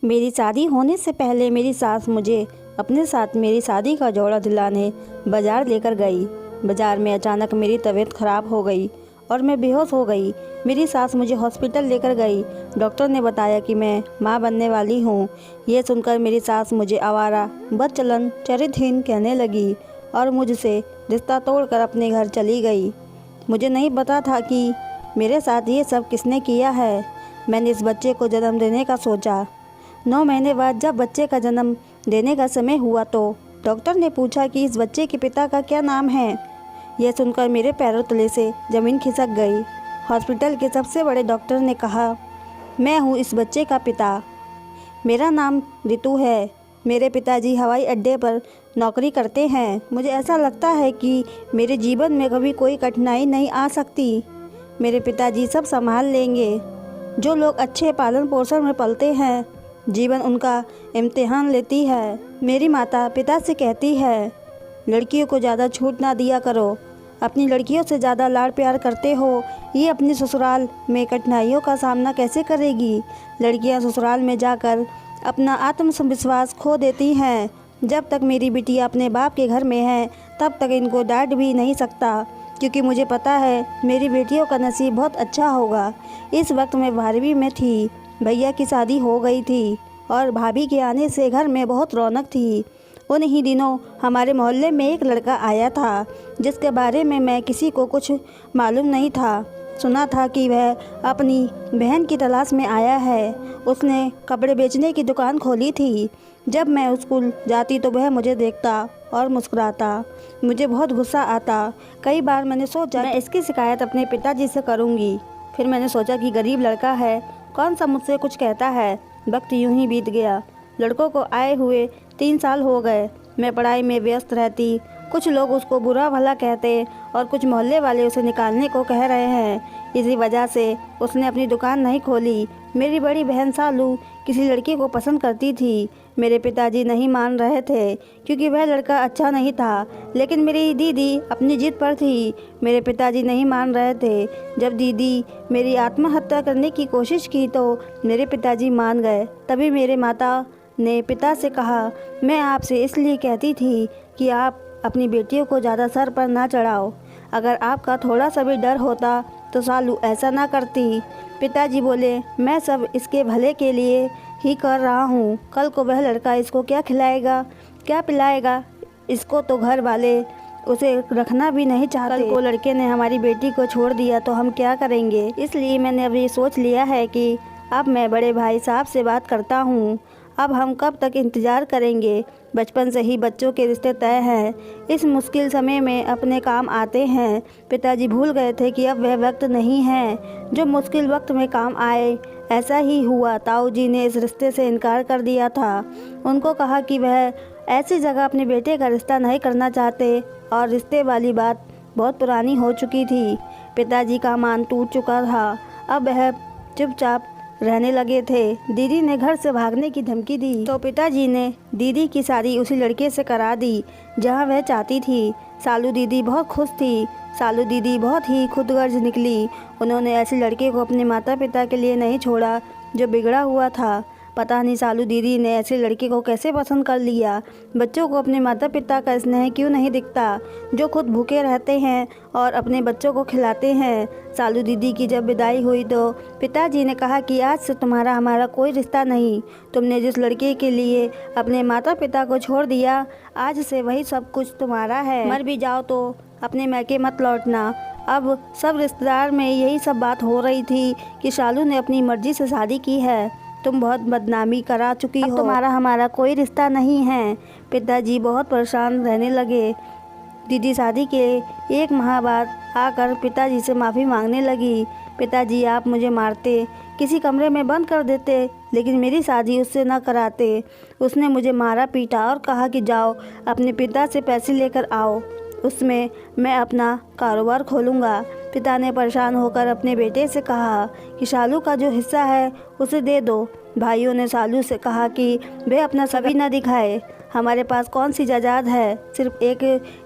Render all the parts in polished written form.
मेरी शादी होने से पहले मेरी सास मुझे अपने साथ मेरी शादी का जोड़ा दिलाने बाज़ार लेकर गई। बाज़ार में अचानक मेरी तबीयत ख़राब हो गई और मैं बेहोश हो गई। मेरी सास मुझे हॉस्पिटल लेकर गई। डॉक्टर ने बताया कि मैं माँ बनने वाली हूँ। ये सुनकर मेरी सास मुझे आवारा, बदचलन, चरित्रहीन कहने लगी और मुझसे रिश्ता तोड़कर अपने घर चली गई। मुझे नहीं पता था कि मेरे साथ ये सब किसने किया है। मैंने इस बच्चे को जन्म देने का सोचा। 9 महीने बाद जब बच्चे का जन्म देने का समय हुआ तो डॉक्टर ने पूछा कि इस बच्चे के पिता का क्या नाम है। यह सुनकर मेरे पैरों तले से ज़मीन खिसक गई। हॉस्पिटल के सबसे बड़े डॉक्टर ने कहा, मैं हूँ इस बच्चे का पिता। मेरा नाम रितु है। मेरे पिताजी हवाई अड्डे पर नौकरी करते हैं। मुझे ऐसा लगता है कि मेरे जीवन में कभी कोई कठिनाई नहीं आ सकती। मेरे पिताजी सब संभाल लेंगे। जो लोग अच्छे पालन पोषण में पलते हैं, जीवन उनका इम्तिहान लेती है। मेरी माता पिता से कहती है, लड़कियों को ज़्यादा छूट ना दिया करो। अपनी लड़कियों से ज़्यादा लाड़ प्यार करते हो, ये अपने ससुराल में कठिनाइयों का सामना कैसे करेगी। लड़कियां ससुराल में जाकर अपना आत्मविश्वास खो देती हैं। जब तक मेरी बिटिया अपने बाप के घर में है तब तक इनको डांट भी नहीं सकता, क्योंकि मुझे पता है मेरी बेटियों का नसीब बहुत अच्छा होगा। इस वक्त मैं 12वीं में थी। भैया की शादी हो गई थी और भाभी के आने से घर में बहुत रौनक थी। उन ही दिनों हमारे मोहल्ले में एक लड़का आया था जिसके बारे में मैं किसी को कुछ मालूम नहीं था। सुना था कि वह अपनी बहन की तलाश में आया है। उसने कपड़े बेचने की दुकान खोली थी। जब मैं स्कूल जाती तो वह मुझे देखता और मुस्कुराता। मुझे बहुत गुस्सा आता। कई बार मैंने सोचा मैं इसकी शिकायत अपने पिताजी से करूंगी। फिर मैंने सोचा कि गरीब लड़का है, कौन सा मुझसे कुछ कहता है। वक्त यूं ही बीत गया। लड़कों को आए हुए 3 साल हो गए। मैं पढ़ाई में व्यस्त रहती। कुछ लोग उसको बुरा भला कहते और कुछ मोहल्ले वाले उसे निकालने को कह रहे हैं। इसी वजह से उसने अपनी दुकान नहीं खोली। मेरी बड़ी बहन सालू किसी लड़की को पसंद करती थी। मेरे पिताजी नहीं मान रहे थे क्योंकि वह लड़का अच्छा नहीं था, लेकिन मेरी दीदी अपनी जिद पर थी। मेरे पिताजी नहीं मान रहे थे। जब दीदी मेरी आत्महत्या करने की कोशिश की तो मेरे पिताजी मान गए। तभी मेरे माता ने पिता से कहा, मैं आपसे इसलिए कहती थी कि आप अपनी बेटियों को ज़्यादा सर पर ना चढ़ाओ। अगर आपका थोड़ा सा भी डर होता तो सालू ऐसा ना करती। पिताजी बोले, मैं सब इसके भले के लिए ही कर रहा हूँ। कल को वह लड़का इसको क्या खिलाएगा, क्या पिलाएगा। इसको तो घर वाले उसे रखना भी नहीं चाहते। कल को लड़के ने हमारी बेटी को छोड़ दिया तो हम क्या करेंगे। इसलिए मैंने अभी सोच लिया है कि अब मैं बड़े भाई साहब से बात करता हूँ। अब हम कब तक इंतज़ार करेंगे। बचपन से ही बच्चों के रिश्ते तय हैं। इस मुश्किल समय में अपने काम आते हैं। पिताजी भूल गए थे कि अब वह वक्त नहीं है जो मुश्किल वक्त में काम आए। ऐसा ही हुआ। ताऊ जी ने इस रिश्ते से इनकार कर दिया था। उनको कहा कि वह ऐसी जगह अपने बेटे का रिश्ता नहीं करना चाहते और रिश्ते वाली बात बहुत पुरानी हो चुकी थी। पिताजी का मान टूट चुका था। अब वह चुपचाप रहने लगे थे। दीदी ने घर से भागने की धमकी दी तो पिताजी ने दीदी की शादी उसी लड़के से करा दी जहां वह चाहती थी। सालू दीदी बहुत खुश थी। सालू दीदी बहुत ही खुदगर्ज निकली। उन्होंने ऐसे लड़के को अपने माता पिता के लिए नहीं छोड़ा जो बिगड़ा हुआ था। पता नहीं सालू दीदी ने ऐसे लड़के को कैसे पसंद कर लिया। बच्चों को अपने माता पिता का स्नेह क्यों नहीं दिखता, जो खुद भूखे रहते हैं और अपने बच्चों को खिलाते हैं। सालू दीदी की जब विदाई हुई तो पिताजी ने कहा कि आज से तुम्हारा हमारा कोई रिश्ता नहीं। तुमने जिस लड़के के लिए अपने माता पिता को छोड़ दिया, आज से वही सब कुछ तुम्हारा है। मर भी जाओ तो अपने मैके मत लौटना। अब सब रिश्तेदार में यही सब बात हो रही थी कि शालू ने अपनी मर्जी से शादी की है। तुम बहुत बदनामी करा चुकी हो। तुम्हारा हमारा कोई रिश्ता नहीं है। पिताजी बहुत परेशान रहने लगे। दीदी शादी के 1 माह बाद आकर पिताजी से माफ़ी मांगने लगी। पिताजी, आप मुझे मारते, किसी कमरे में बंद कर देते, लेकिन मेरी शादी उससे न कराते। उसने मुझे मारा पीटा और कहा कि जाओ अपने पिता से पैसे लेकर आओ, उसमें मैं अपना कारोबार खोलूँगा। पिता ने परेशान होकर अपने बेटे से कहा कि शालू का जो हिस्सा है उसे दे दो। भाइयों ने सालू से कहा कि वे अपना सभी न दिखाए। हमारे पास कौन सी जायदाद है, सिर्फ एक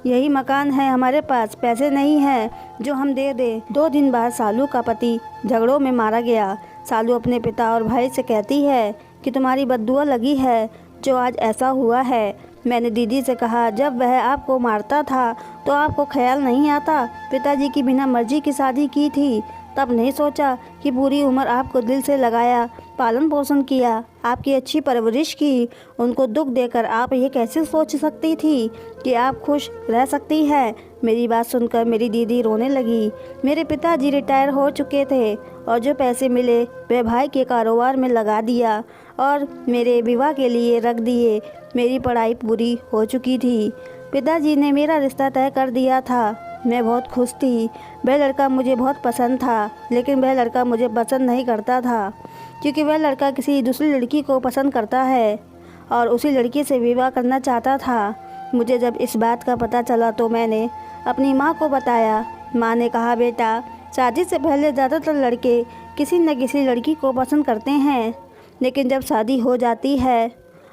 यही मकान है हमारे पास, पैसे नहीं हैं जो हम दे दें। 2 दिन बाद सालू का पति झगड़ों में मारा गया। सालू अपने पिता और भाई से कहती है कि तुम्हारी बद्दुआ लगी है जो आज ऐसा हुआ है। मैंने दीदी से कहा, जब वह आपको मारता था तो आपको ख्याल नहीं आता पिताजी की बिना मर्जी की शादी की थी? तब नहीं सोचा कि पूरी उम्र आपको दिल से लगाया, पालन पोषण किया, आपकी अच्छी परवरिश की। उनको दुख देकर आप ये कैसे सोच सकती थी कि आप खुश रह सकती हैं? मेरी बात सुनकर मेरी दीदी रोने लगी। मेरे पिताजी रिटायर हो चुके थे और जो पैसे मिले वह भाई के कारोबार में लगा दिया और मेरे विवाह के लिए रख दिए। मेरी पढ़ाई पूरी हो चुकी थी। पिताजी ने मेरा रिश्ता तय कर दिया था। मैं बहुत खुश थी। वह लड़का मुझे बहुत पसंद था, लेकिन वह लड़का मुझे पसंद नहीं करता था क्योंकि वह लड़का किसी दूसरी लड़की को पसंद करता है और उसी लड़की से विवाह करना चाहता था। मुझे जब इस बात का पता चला तो मैंने अपनी माँ को बताया। माँ ने कहा, बेटा, शादी से पहले ज़्यादातर लड़के किसी न किसी लड़की को पसंद करते हैं, लेकिन जब शादी हो जाती है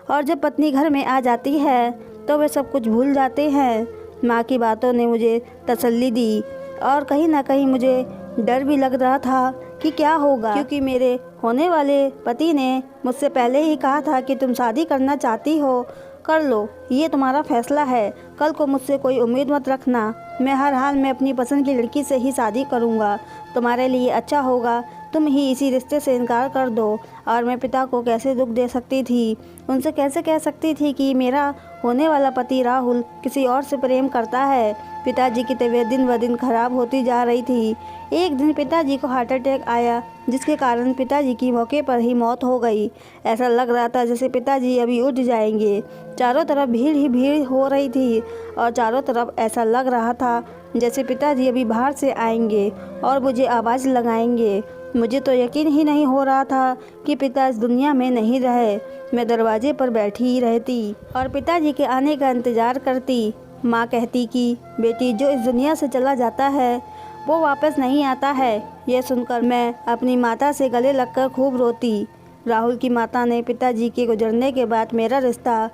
और जब पत्नी घर में आ जाती है तो वे सब कुछ भूल जाते हैं। माँ की बातों ने मुझे तसल्ली दी और कहीं ना कहीं मुझे डर भी लग रहा था कि क्या होगा, क्योंकि मेरे होने वाले पति ने मुझसे पहले ही कहा था कि तुम शादी करना चाहती हो, कर लो, ये तुम्हारा फैसला है। कल को मुझसे कोई उम्मीद मत रखना। मैं हर हाल में अपनी पसंद की लड़की से ही शादी करूँगा। तुम्हारे लिए अच्छा होगा तुम ही इसी रिश्ते से इनकार कर दो। और मैं पिता को कैसे दुख दे सकती थी, उनसे कैसे कह सकती थी कि मेरा होने वाला पति राहुल किसी और से प्रेम करता है। पिताजी की तबीयत दिन ब दिन खराब होती जा रही थी। एक दिन पिताजी को हार्ट अटैक आया, जिसके कारण पिताजी की मौके पर ही मौत हो गई। ऐसा लग रहा था जैसे पिताजी अभी उठ जाएंगे। चारों तरफ भीड़ ही भीड़ हो रही थी और चारों तरफ ऐसा लग रहा था जैसे पिताजी अभी बाहर से आएंगे और मुझे आवाज़ लगाएंगे। मुझे तो यकीन ही नहीं हो रहा था कि पिता इस दुनिया में नहीं रहे। मैं दरवाजे पर बैठी ही रहती और पिताजी के आने का इंतज़ार करती। माँ कहती कि बेटी, जो इस दुनिया से चला जाता है वो वापस नहीं आता है। यह सुनकर मैं अपनी माता से गले लगकर खूब रोती। राहुल की माता ने पिताजी के गुजरने के बाद मेरा रिश्ता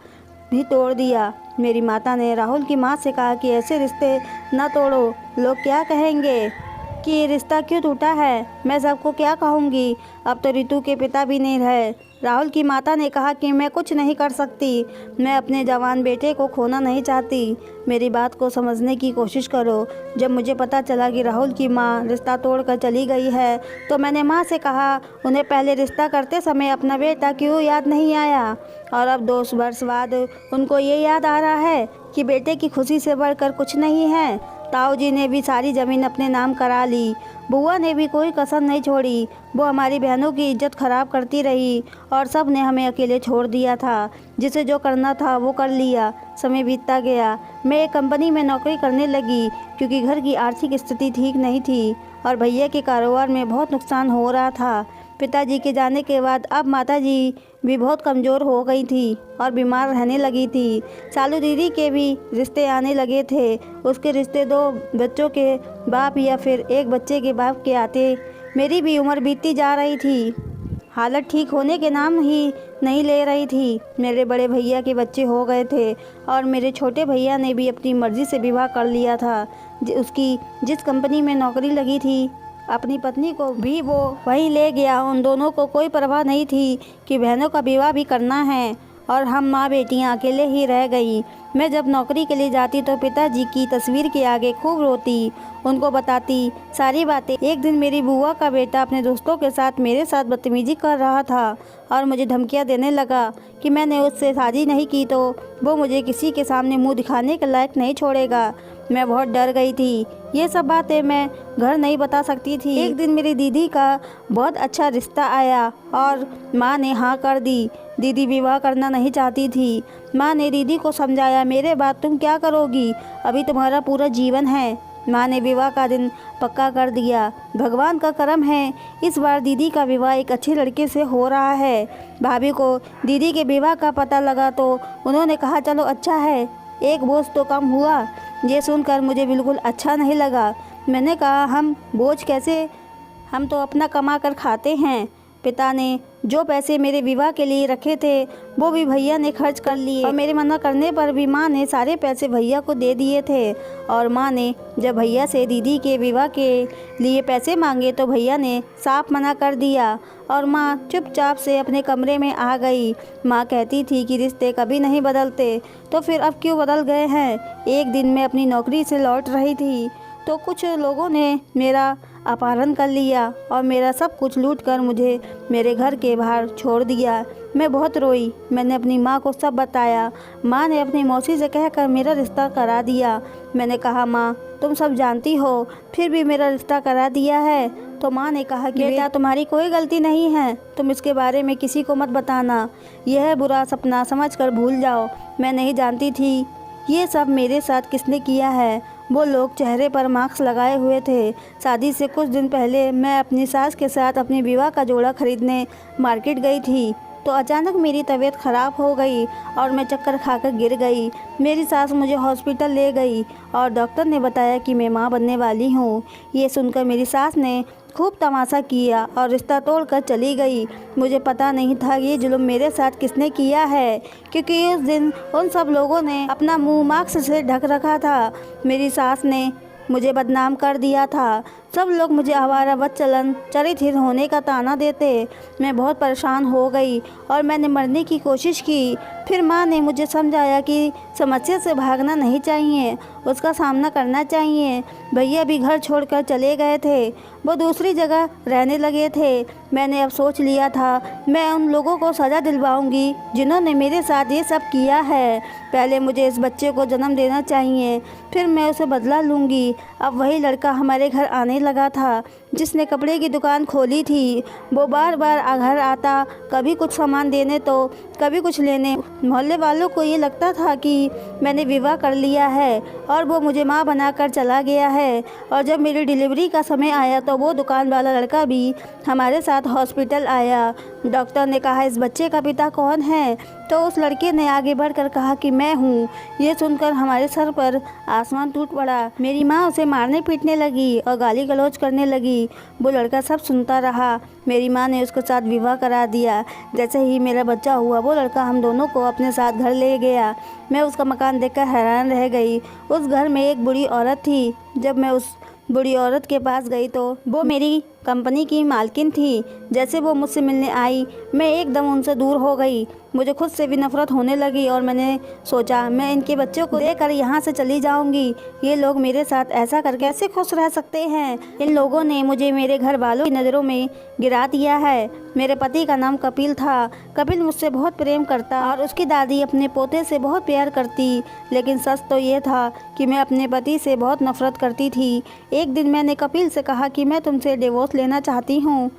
भी तोड़ दिया। मेरी माता ने राहुल की माँ से कहा कि ऐसे रिश्ते न तोड़ो, लोग क्या कहेंगे कि ये रिश्ता क्यों टूटा है। मैं सबको क्या कहूँगी, अब तो रितु के पिता भी नहीं रहे। राहुल की माता ने कहा कि मैं कुछ नहीं कर सकती, मैं अपने जवान बेटे को खोना नहीं चाहती। मेरी बात को समझने की कोशिश करो। जब मुझे पता चला कि राहुल की माँ रिश्ता तोड़कर चली गई है तो मैंने माँ से कहा, उन्हें पहले रिश्ता करते समय अपना बेटा क्यों याद नहीं आया और अब 2 वर्ष बाद उनको ये याद आ रहा है कि बेटे की खुशी से बढ़कर कुछ नहीं है। ताऊ जी ने भी सारी ज़मीन अपने नाम करा ली। बुआ ने भी कोई कसर नहीं छोड़ी। वो हमारी बहनों की इज्जत खराब करती रही और सब ने हमें अकेले छोड़ दिया था। जिसे जो करना था वो कर लिया। समय बीतता गया। मैं एक कंपनी में नौकरी करने लगी क्योंकि घर की आर्थिक स्थिति ठीक नहीं थी और भैया के कारोबार में बहुत नुकसान हो रहा था। पिताजी के जाने के बाद अब माताजी भी बहुत कमज़ोर हो गई थी और बीमार रहने लगी थी। सालू दीदी के भी रिश्ते आने लगे थे। उसके रिश्ते 2 बच्चों के बाप या फिर एक बच्चे के बाप के आते। मेरी भी उम्र बीतती जा रही थी। हालत ठीक होने के नाम ही नहीं ले रही थी। मेरे बड़े भैया के बच्चे हो गए थे और मेरे छोटे भैया ने भी अपनी मर्ज़ी से विवाह कर लिया था। उसकी जिस कंपनी में नौकरी लगी थी, अपनी पत्नी को भी वो वहीं ले गया। उन दोनों को कोई परवाह नहीं थी कि बहनों का विवाह भी करना है और हम माँ बेटियाँ अकेले ही रह गई। मैं जब नौकरी के लिए जाती तो पिताजी की तस्वीर के आगे खूब रोती, उनको बताती सारी बातें। एक दिन मेरी बुआ का बेटा अपने दोस्तों के साथ मेरे साथ बदतमीजी कर रहा था और मुझे धमकियाँ देने लगा कि मैंने उससे शादी नहीं की तो वो मुझे किसी के सामने मुंह दिखाने के लायक नहीं छोड़ेगा। मैं बहुत डर गई थी। ये सब बातें मैं घर नहीं बता सकती थी। एक दिन मेरी दीदी का बहुत अच्छा रिश्ता आया और माँ ने हाँ कर दी। दीदी विवाह करना नहीं चाहती थी। माँ ने दीदी को समझाया, मेरे बाद तुम क्या करोगी, अभी तुम्हारा पूरा जीवन है। माँ ने विवाह का दिन पक्का कर दिया। भगवान का करम है, इस बार दीदी का विवाह एक अच्छे लड़के से हो रहा है। भाभी को दीदी के विवाह का पता लगा तो उन्होंने कहा, चलो अच्छा है, एक बोझ तो कम हुआ। ये सुनकर मुझे बिल्कुल अच्छा नहीं लगा। मैंने कहा, हम बोझ कैसे, हम तो अपना कमा कर खाते हैं। पिता ने जो पैसे मेरे विवाह के लिए रखे थे वो भी भैया ने खर्च कर लिए और मेरे मना करने पर भी माँ ने सारे पैसे भैया को दे दिए थे। और माँ ने जब भैया से दीदी के विवाह के लिए पैसे मांगे तो भैया ने साफ मना कर दिया और माँ चुपचाप से अपने कमरे में आ गई। माँ कहती थी कि रिश्ते कभी नहीं बदलते, तो फिर अब क्यों बदल गए हैं। एक दिन मैं अपनी नौकरी से लौट रही थी तो कुछ लोगों ने मेरा अपहरण कर लिया और मेरा सब कुछ लूट कर मुझे मेरे घर के बाहर छोड़ दिया। मैं बहुत रोई। मैंने अपनी माँ को सब बताया। माँ ने अपनी मौसी से कहकर मेरा रिश्ता करा दिया। मैंने कहा, माँ तुम सब जानती हो फिर भी मेरा रिश्ता करा दिया है। तो माँ ने कहा कि बेटा तुम्हारी कोई गलती नहीं है, तुम इसके बारे में किसी को मत बताना, यह बुरा सपना समझकर भूल जाओ। मैं नहीं जानती थी ये सब मेरे साथ किसने किया है। वो लोग चेहरे पर मास्क लगाए हुए थे। शादी से कुछ दिन पहले मैं अपनी सास के साथ अपने विवाह का जोड़ा खरीदने मार्केट गई थी तो अचानक मेरी तबीयत ख़राब हो गई और मैं चक्कर खाकर गिर गई। मेरी सास मुझे हॉस्पिटल ले गई और डॉक्टर ने बताया कि मैं माँ बनने वाली हूँ। ये सुनकर मेरी सास ने खूब तमाशा किया और रिश्ता तोड़कर चली गई। मुझे पता नहीं था ये जुल्म मेरे साथ किसने किया है, क्योंकि उस दिन उन सब लोगों ने अपना मुंह मास्क से ढक रखा था। मेरी सास ने मुझे बदनाम कर दिया था। सब लोग मुझे आवारा बदचलन चरित्रहीन होने का ताना देते। मैं बहुत परेशान हो गई और मैंने मरने की कोशिश की। फिर माँ ने मुझे समझाया कि समस्या से भागना नहीं चाहिए, उसका सामना करना चाहिए। भैया भी घर छोड़कर चले गए थे, वो दूसरी जगह रहने लगे थे। मैंने अब सोच लिया था मैं उन लोगों को सज़ा दिलवाऊंगी जिन्होंने मेरे साथ ये सब किया है। पहले मुझे इस बच्चे को जन्म देना चाहिए, फिर मैं उसे बदला लूँगी। अब वही लड़का हमारे घर आने लगा था जिसने कपड़े की दुकान खोली थी। वो बार बार घर आता, कभी कुछ सामान देने तो कभी कुछ लेने। मोहल्ले वालों को ये लगता था कि मैंने विवाह कर लिया है और वो मुझे माँ बनाकर चला गया है। और जब मेरी डिलीवरी का समय आया तो वो दुकान वाला लड़का भी हमारे साथ हॉस्पिटल आया। डॉक्टर ने कहा, इस बच्चे का पिता कौन है? तो उस लड़के ने आगे बढ़कर कहा कि मैं हूँ। ये सुनकर हमारे सर पर आसमान टूट पड़ा। मेरी माँ उसे मारने पीटने लगी और गाली गलौज करने लगी। वो लड़का सब सुनता रहा। मेरी माँ ने उसके साथ विवाह करा दिया। जैसे ही मेरा बच्चा हुआ वो लड़का हम दोनों को अपने साथ घर ले गया। मैं उसका मकान देखकर हैरान रह गई। उस घर में एक बूढ़ी औरत थी। जब मैं उस बूढ़ी औरत के पास गई तो वो मेरी कंपनी की मालकिन थी। जैसे वो मुझसे मिलने आई मैं एकदम उनसे दूर हो गई। मुझे खुद से भी नफरत होने लगी और मैंने सोचा मैं इनके बच्चों को देकर यहाँ से चली जाऊँगी। ये लोग मेरे साथ ऐसा कर कैसे खुश रह सकते हैं? इन लोगों ने मुझे मेरे घर वालों की नज़रों में गिरा दिया है। मेरे पति का नाम कपिल था। कपिल मुझसे बहुत प्रेम करता और उसकी दादी अपने पोते से बहुत प्यार करती। लेकिन सच तो ये था कि मैं अपने पति से बहुत नफरत करती थी। एक दिन मैंने कपिल से कहा कि मैं तुमसे डिवोर्स लेना चाहती हूँ।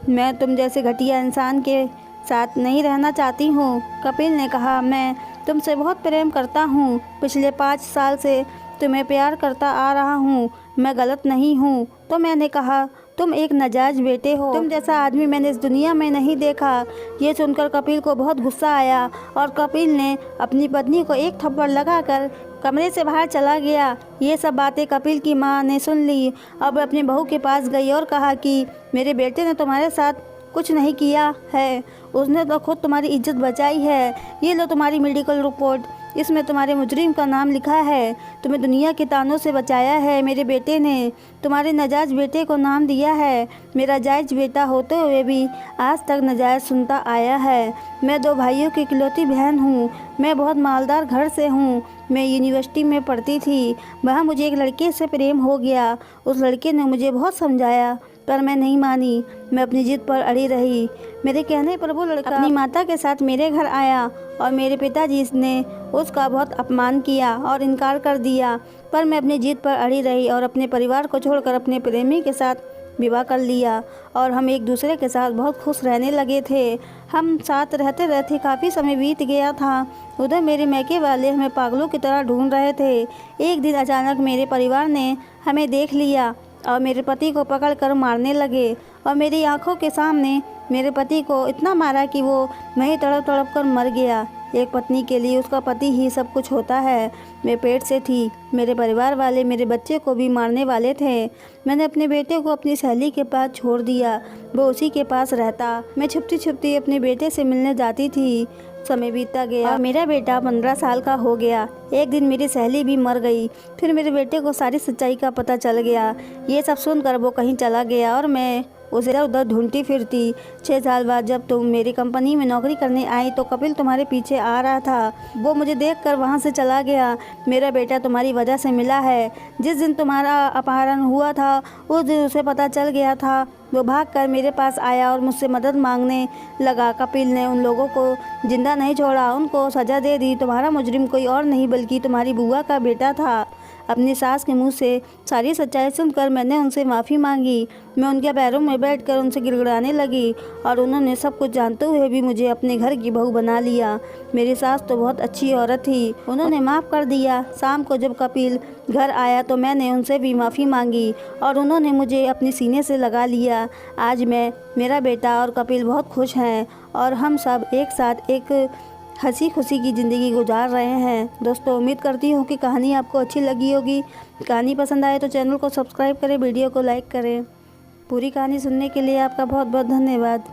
मैं तुम जैसे घटिया इंसान के साथ नहीं रहना चाहती हूँ। कपिल ने कहा, मैं तुमसे बहुत प्रेम करता हूँ। पिछले 5 साल से तुम्हें प्यार करता आ रहा हूँ। मैं गलत नहीं हूँ। तो मैंने कहा, तुम एक नाजायज बेटे हो। तुम जैसा आदमी मैंने इस दुनिया में नहीं देखा। ये सुनकर कपिल को बहुत गुस्सा आया और कपिल ने अपनी पत्नी को एक थप्पड़ लगाकर कमरे से बाहर चला गया। ये सब बातें कपिल की माँ ने सुन ली। अब अपने बहू के पास गई और कहा कि मेरे बेटे ने तुम्हारे साथ कुछ नहीं किया है, उसने तो खुद तुम्हारी इज्जत बचाई है। ये लो तुम्हारी मेडिकल रिपोर्ट, इसमें तुम्हारे मुजरिम का नाम लिखा है। तुम्हें दुनिया के तानों से बचाया है मेरे बेटे ने। तुम्हारे नाजायज बेटे को नाम दिया है। मेरा जायज बेटा होते हुए भी आज तक नाजायज सुनता आया है। मैं 2 भाइयों की इकलौती बहन हूँ। मैं बहुत मालदार घर से हूँ। मैं यूनिवर्सिटी में पढ़ती थी। वहाँ मुझे एक लड़के से प्रेम हो गया। उस लड़के ने मुझे बहुत समझाया पर मैं नहीं मानी। मैं अपनी जिद पर अड़ी रही। मेरे कहने पर वो लड़का अपनी माता के साथ मेरे घर आया और मेरे पिताजी ने उसका बहुत अपमान किया और इनकार कर दिया। पर मैं अपनी जिद पर अड़ी रही और अपने परिवार को छोड़कर अपने प्रेमी के साथ विवाह कर लिया और हम एक दूसरे के साथ बहुत खुश रहने लगे थे। हम साथ रहते रहते काफ़ी समय बीत गया था। उधर मेरे मैके वाले हमें पागलों की तरह ढूंढ रहे थे। एक दिन अचानक मेरे परिवार ने हमें देख लिया और मेरे पति को पकड़कर मारने लगे और मेरी आंखों के सामने मेरे पति को इतना मारा कि वो वहीं तड़प तड़प कर मर गया। एक पत्नी के लिए उसका पति ही सब कुछ होता है। मैं पेट से थी, मेरे परिवार वाले मेरे बच्चे को भी मारने वाले थे। मैंने अपने बेटे को अपनी सहेली के पास छोड़ दिया, वो उसी के पास रहता। मैं छुपती छुपती अपने बेटे से मिलने जाती थी। समय बीतता गया और मेरा बेटा 15 साल का हो गया। एक दिन मेरी सहेली भी मर गई। फिर मेरे बेटे को सारी सच्चाई का पता चल गया। ये सब सुनकर वो कहीं चला गया और मैं उसे इधर उधर ढूंढती फिरती। 6 साल बाद जब तुम मेरी कंपनी में नौकरी करने आई तो कपिल तुम्हारे पीछे आ रहा था। वो मुझे देखकर वहाँ से चला गया। मेरा बेटा तुम्हारी वजह से मिला है। जिस दिन तुम्हारा अपहरण हुआ था उस दिन उसे पता चल गया था। वो भागकर मेरे पास आया और मुझसे मदद मांगने लगा। कपिल ने उन लोगों को जिंदा नहीं छोड़ा, उनको सज़ा दे दी। तुम्हारा मुजरिम कोई और नहीं बल्कि तुम्हारी बुआ का बेटा था। अपनी सास के मुंह से सारी सच्चाई सुनकर मैंने उनसे माफ़ी मांगी। मैं उनके पैरों में बैठकर उनसे गिड़गिड़ाने लगी और उन्होंने सब कुछ जानते हुए भी मुझे अपने घर की बहू बना लिया। मेरी सास तो बहुत अच्छी औरत थी, उन्होंने माफ़ कर दिया। शाम को जब कपिल घर आया तो मैंने उनसे भी माफ़ी मांगी और उन्होंने मुझे अपने सीने से लगा लिया। आज मैं, मेरा बेटा और कपिल बहुत खुश हैं और हम सब एक साथ एक हंसी खुशी की ज़िंदगी गुजार रहे हैं। दोस्तों, उम्मीद करती हूँ कि कहानी आपको अच्छी लगी होगी। कहानी पसंद आए तो चैनल को सब्सक्राइब करें, वीडियो को लाइक करें। पूरी कहानी सुनने के लिए आपका बहुत बहुत धन्यवाद।